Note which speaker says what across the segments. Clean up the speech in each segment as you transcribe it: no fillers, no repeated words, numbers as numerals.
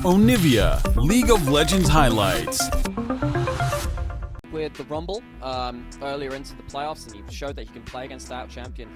Speaker 1: Onivia League of Legends highlights.
Speaker 2: With the Rumble earlier into the playoffs, and he showed that he can play against that champion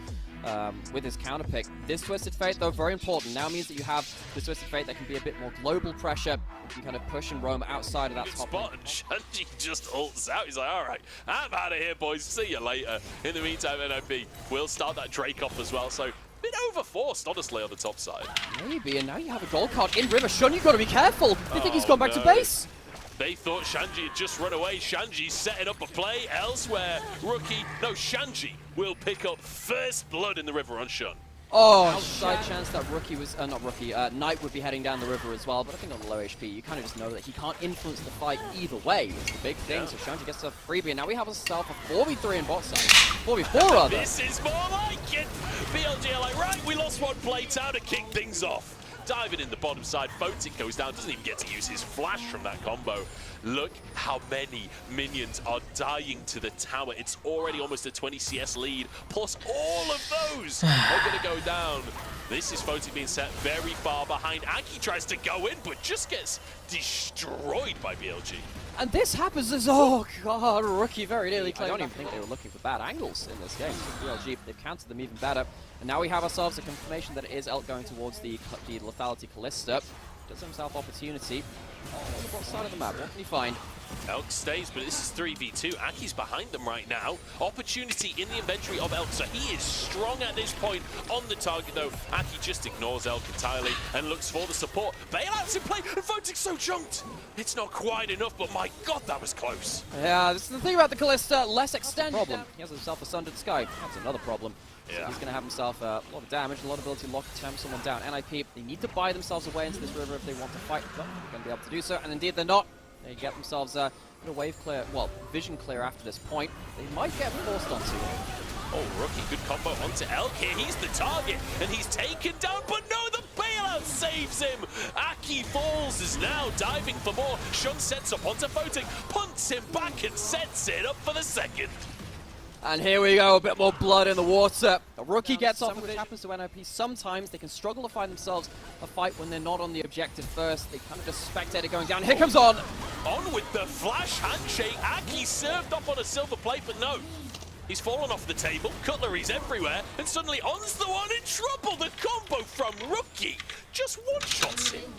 Speaker 2: with his counter pick. This Twisted Fate, though, very important. Now means that you have the Twisted Fate that can be a bit more global pressure. You can kind of push and roam outside of that top
Speaker 3: spot, and Shanji just ults out. He's like, all right, I'm out of here, boys. See you later. In the meantime, NOP will start that Drake off as well. So, a bit overforced, honestly, on the top side.
Speaker 2: Maybe, and now you have a gold card in River. Shun, you've got to be careful. They think he's gone back to base.
Speaker 3: They thought Shanji had just run away. Shanji's setting up a play elsewhere. Shanji will pick up first blood in the river on Shun.
Speaker 2: Oh, side chance that Knight would be heading down the river as well, but I think on the low HP, you kind of just know that he can't influence the fight either way. It's the big thing, so Shanji gets a freebie, and now we have ourselves a 4v3 in bot side. 4v4 rather.
Speaker 3: This is more like it. BLG are like, right, we lost one play time to kick things off. Diving in the bottom side, Photic goes down, doesn't even get to use his flash from that combo. Look how many minions are dying to the tower. It's already almost a 20 CS lead, plus all of those are going to go down. This is Photic being set very far behind. Aki tries to go in, but just gets destroyed by BLG.
Speaker 2: And this happens as, oh god, Rookie very nearly claimed. I don't even think they were looking for bad angles in this game. So BLG, they've countered them even better. And now we have ourselves a confirmation that it is Elk going towards the Lethality Callista. Does himself opportunity. On the bot side of the map, what can he find?
Speaker 3: Elk stays, but this is 3v2. Aki's behind them right now. Opportunity in the inventory of Elk, so he is strong at this point on the target, though. Aki just ignores Elk entirely and looks for the support. Bailout's in play, and Photic's so chunked. It's not quite enough, but my god, that was close.
Speaker 2: Yeah, this is the thing about the Callista, less extended. Problem. He has himself a Sundered Sky. That's another problem. So he's going to have himself a lot of damage, a lot of ability to lock someone down. NIP, they need to buy themselves away into this river if they want to fight. But they're going to be able to do so, and indeed they're not. They get themselves a wave clear, well, vision clear after this point. They might get forced onto it.
Speaker 3: Oh, Rookie, good combo onto Elk here. He's the target, and he's taken down, but no, the bailout saves him. Aki falls, is now diving for more. Shun sets up onto Photic, punts him back, and sets it up for the second.
Speaker 2: And here we go, a bit more blood in the water. The Rookie gets off, which happens to NIP. Sometimes they can struggle to find themselves a fight when they're not on the objective first. They kind of just spectate it going down. Here comes On!
Speaker 3: On with the flash handshake. Aki served up on a silver plate, but no. He's fallen off the table, cutlery's everywhere, and suddenly On's the one in trouble. The combo from Rookie just one-shots him.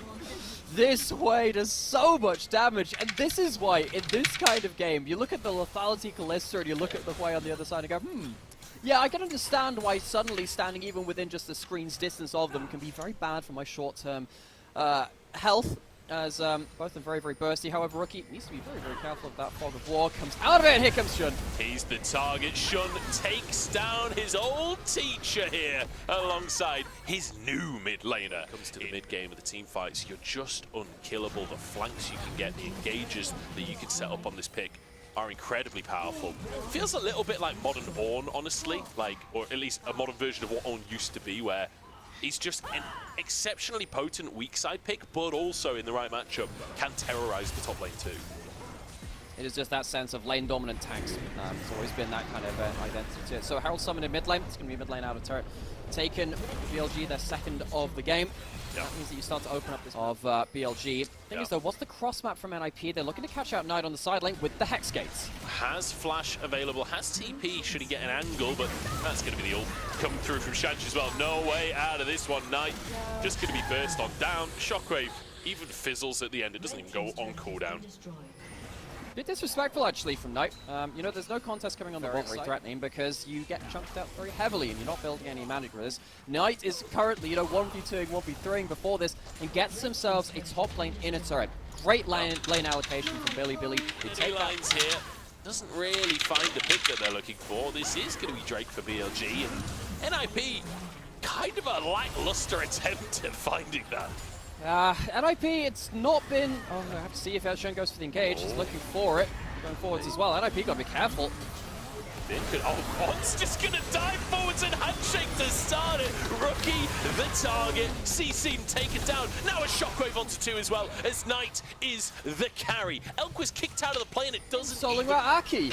Speaker 2: This way does so much damage, and this is why, in this kind of game, you look at the Lethality Callista and you look at the way on the other sside and go, yeah, I can understand why suddenly standing even within just the screen's distance of them can be very bad for my short-term health, as both of them very, very bursty. However, Rookie needs to be very, very careful if that Fog of War comes out of it, and here comes Shun.
Speaker 3: He's the target. Shun takes down his old teacher here alongside his new mid laner. Comes to the mid game of the team fights, you're just unkillable. The flanks you can get, the engages that you can set up on this pick are incredibly powerful. Feels a little bit like modern Ornn, honestly, or at least a modern version of what Ornn used to be, where he's just an exceptionally potent weak side pick, but also in the right matchup can terrorize the top lane too.
Speaker 2: It is just that sense of lane dominant tanks. It's always been that kind of identity to it. So Herald summoned in mid lane. It's going to be mid lane out of turret. Taken BLG, their second of the game. Yeah. That means that you start to open up this of BLG. Thing is though, what's the cross map from NIP? They're looking to catch out Knight on the side lane with the Hex Gates.
Speaker 3: Has flash available, has TP should he get an angle, but that's going to be the ult come through from Shanji as well. No way out of this one. Knight just going to be burst on down. Shockwave even fizzles at the end. It doesn't even go on cooldown.
Speaker 2: Bit disrespectful actually from Knight. You know, there's no contest coming on the bot very threatening because you get chunked out very heavily and you're not building any magic with this. Knight is currently, 1v2ing, 1v3ing before this and gets themselves a top lane inner turret. Great lane allocation from Bilibili. They take
Speaker 3: lines here. Doesn't really find the pick that they're looking for. This is going to be Drake for BLG, and NIP kind of a lackluster attempt at finding that.
Speaker 2: NIP, it's not been... Oh, I have to see if Shun goes for the engage. He's looking for it. Going forwards as well. NIP got to be careful.
Speaker 3: On's just going to dive forwards and handshake to start it. Rookie, the target. CC taken down. Now a shockwave onto two as well, as Knight is the carry. Elk was kicked out of the play and it doesn't
Speaker 2: Soloing out Aki.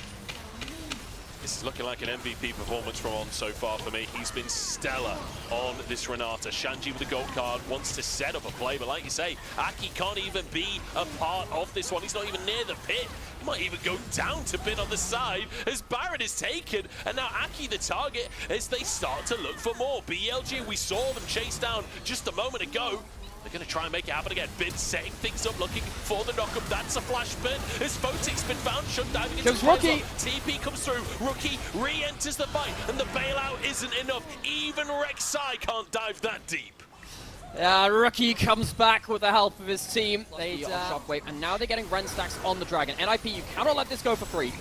Speaker 3: This is looking like an MVP performance from On so far for me. He's been stellar on this Renata. Shanji with the gold card wants to set up a play, but like you say, Aki can't even be a part of this one. He's not even near the pit. He might even go down to pit on the side as Baron is taken, and now Aki the target as they start to look for more. BLG, we saw them chase down just a moment ago. They're going to try and make it happen again. Bin setting things up, looking for the knock-up. That's a flash pit. As Photic's been found, Shun diving into the
Speaker 2: Rookie.
Speaker 3: TP comes through. Rookie re-enters the fight, and the bailout isn't enough. Even Rek'Sai can't dive that deep.
Speaker 2: Rookie comes back with the help of his team. They Shockwave, and now they're getting Ren stacks on the Dragon. NIP, you cannot let this go for free.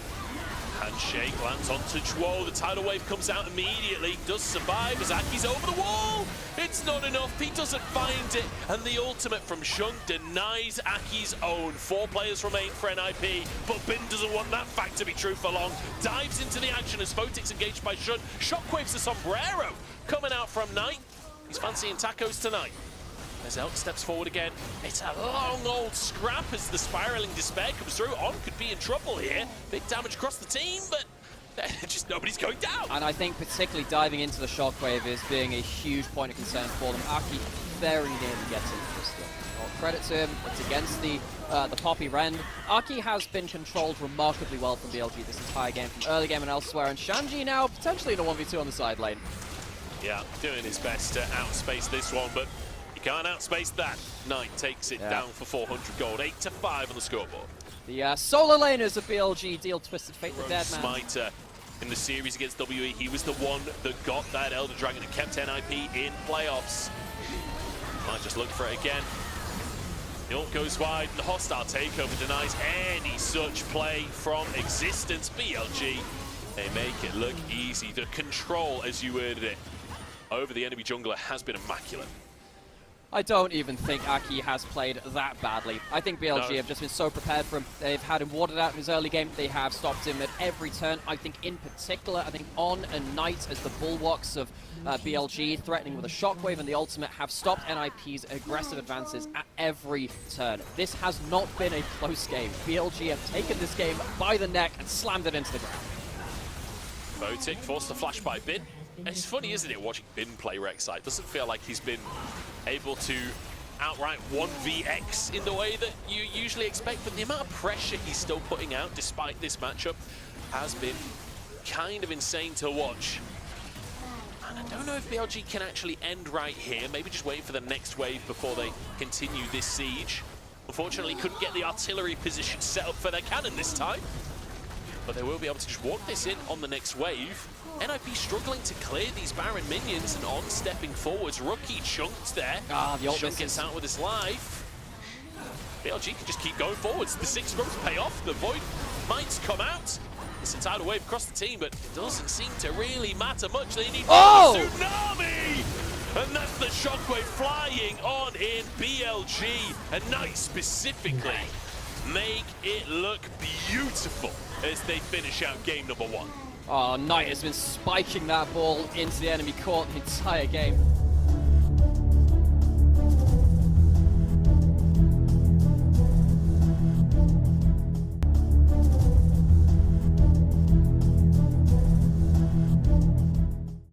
Speaker 3: Handshake lands onto Chwo. The tidal wave comes out immediately. Does survive as Aki's over the wall. It's not enough. He doesn't find it. And the ultimate from Shun denies Aki's own. 4 players remain for NIP, but Bin doesn't want that fact to be true for long. Dives into the action as Photic's engaged by Shun. Shockwaves the sombrero coming out from Knight. He's fancying tacos tonight. As Elk steps forward again, it's a long old scrap as the spiraling despair comes through. On could be in trouble here. Big damage across the team, but just nobody's going down.
Speaker 2: And I think particularly diving into the Shockwave is being a huge point of concern for them. Aki very nearly gets into this one. Well, credit to him, it's against the Poppy Rend. Aki has been controlled remarkably well from BLG this entire game, from early game and elsewhere, and Shanji now potentially in a 1v2 on the side lane.
Speaker 3: Yeah, doing his best to outspace this one, but can't outspace that. Knight takes it down for 400 gold. 8-5 on the scoreboard.
Speaker 2: The solo laners of BLG deal Twisted Fate, the dead man.
Speaker 3: Smiter in the series against WE. He was the one that got that Elder Dragon and kept NIP in playoffs. Might just look for it again. The ult goes wide and the hostile takeover denies any such play from existence. BLG, they make it look easy. The control, as you worded it, over the enemy jungler has been immaculate.
Speaker 2: I don't even think Aki has played that badly. I think BLG have just been so prepared for him. They've had him watered out in his early game. They have stopped him at every turn. I think in particular, I think On and Knight as the bulwarks of BLG, threatening with a Shockwave and the ultimate, have stopped NIP's aggressive advances at every turn. This has not been a close game. BLG have taken this game by the neck and slammed it into the ground.
Speaker 3: Photic forced to flash by Bin. It's funny, isn't it, watching Bin play Rek'Sai? It doesn't feel like he's been able to outright 1vX in the way that you usually expect, but the amount of pressure he's still putting out despite this matchup has been kind of insane to watch. And I don't know if BLG can actually end right here, maybe just wait for the next wave before they continue this siege. Unfortunately, couldn't get the artillery position set up for their cannon this time, but they will be able to just walk this in on the next wave. NIP struggling to clear these Baron minions, and On stepping forwards. Rookie chunked there.
Speaker 2: The ult
Speaker 3: Chunk gets out with his life. BLG can just keep going forwards. The 6 ropes pay off. The Void might come out. It's a tidal wave across the team, but it doesn't seem to really matter much. They need a tsunami! And that's the Shockwave flying on in BLG. And Knight specifically make it look beautiful as they finish out game number 1.
Speaker 2: Oh, Knight has been spiking that ball into the enemy court the entire game.